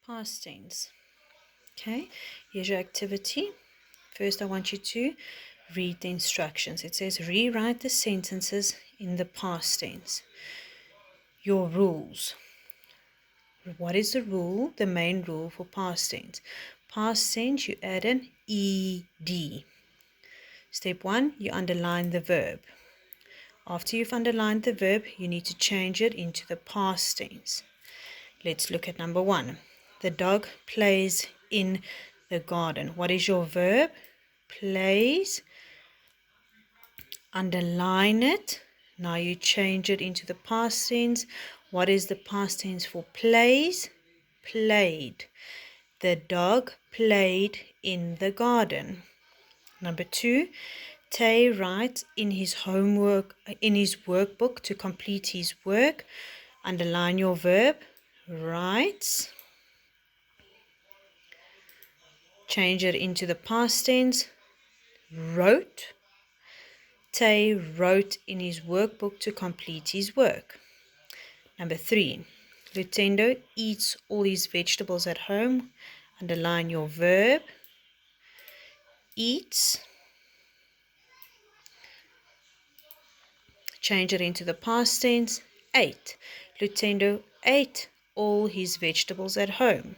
Past tense. Okay, here's your activity. First, I want you to read the instructions. It says rewrite the sentences in the past tense. Your rules. What is the rule, the main rule for past tense? Past tense, you add an ed. Step 1, you underline the verb. After you've underlined the verb, you need to change it into the past tense. Let's look at number 1. The dog plays in the garden. What is your verb? Plays. Underline it. Now you change it into the past tense. What is the past tense for plays? Played. The dog played in the garden. Number 2, Tay writes in his workbook to complete his work. Underline your verb. Writes. Change it into the past tense. Wrote. Tay wrote in his workbook to complete his work. Number 3, Lutendo eats all his vegetables at home. Underline your verb. Eats. Change it into the past tense. Ate. Lutendo ate all his vegetables at home.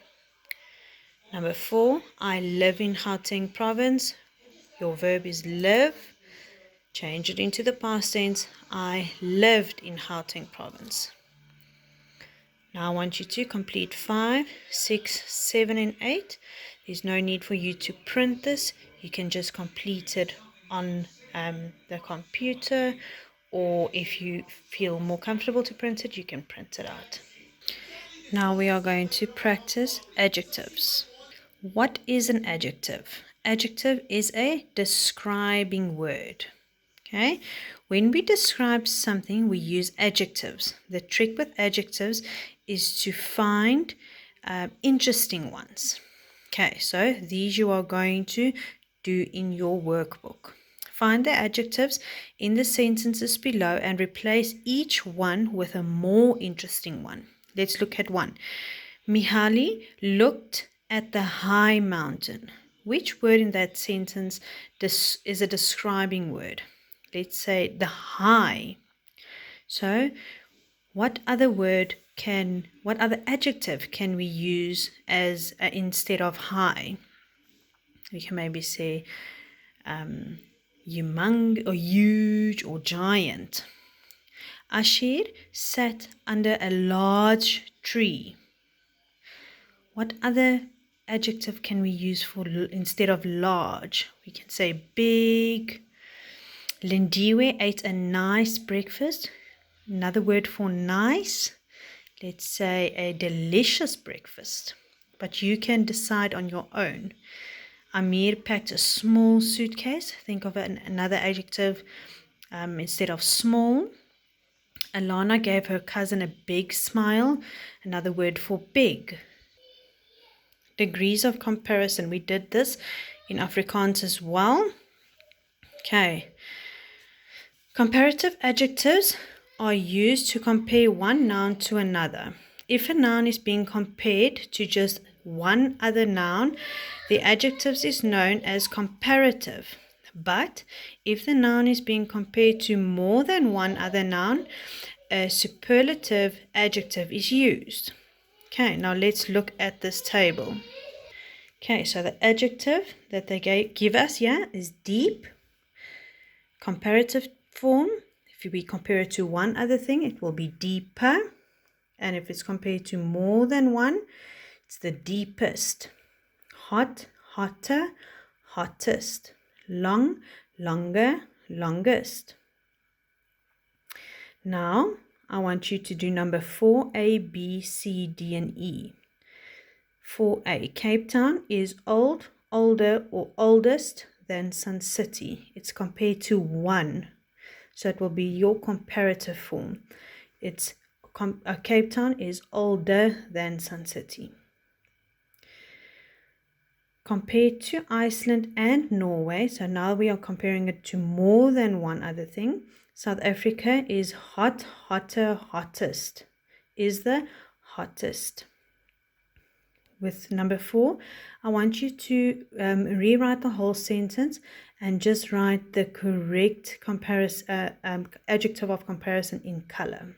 Number 4, I live in Gauteng province. Your verb is live. Change it into the past tense. I lived in Gauteng province. Now I want you to complete 5, 6, 7, and 8. There's no need for you to print this. You can just complete it on the computer, or if you feel more comfortable to print it, you can print it out. Now we are going to practice adjectives. What is an adjective? Adjective is a describing word. Okay, when we describe something, we use adjectives. The trick with adjectives is to find interesting ones. Okay, so these you are going to do in your workbook. Find the adjectives in the sentences below and replace each one with a more interesting one. Let's look at one. Mihaly looked at the high mountain. Which word in that sentence is a describing word? Let's say the high. So what other adjective can we use as instead of high? We can maybe say humongous or huge or giant. Ashir sat under a large tree. What other adjective can we use for instead of large? We can say big. Lindiwe ate a nice breakfast. Another word for nice, let's say a delicious breakfast. But you can decide on your own. Amir packed a small suitcase. Think of another adjective instead of small. Alana gave her cousin a big smile. Another word for big. Degrees of comparison. We did this in Afrikaans as well. Okay. Comparative adjectives are used to compare one noun to another. If a noun is being compared to just one other noun, the adjective is known as comparative. But if the noun is being compared to more than one other noun, a superlative adjective is used. Okay, now let's look at this table. Okay, so the adjective that they give us here is deep. Comparative form, if we compare it to one other thing, it will be deeper. And if it's compared to more than one, it's the deepest. Hot, hotter, hottest. Long, longer, longest. Now, I want you to do number 4, A, B, C, D, and E. 4A, Cape Town is old, older, or oldest than Sun City. It's compared to 1. So it will be your comparative form. Cape Town is older than Sun City. Compared to Iceland and Norway, so now we are comparing it to more than one other thing. South Africa is hot, hotter, hottest. Is the hottest. with number 4, I want you to rewrite the whole sentence and just write the correct adjective of comparison in color.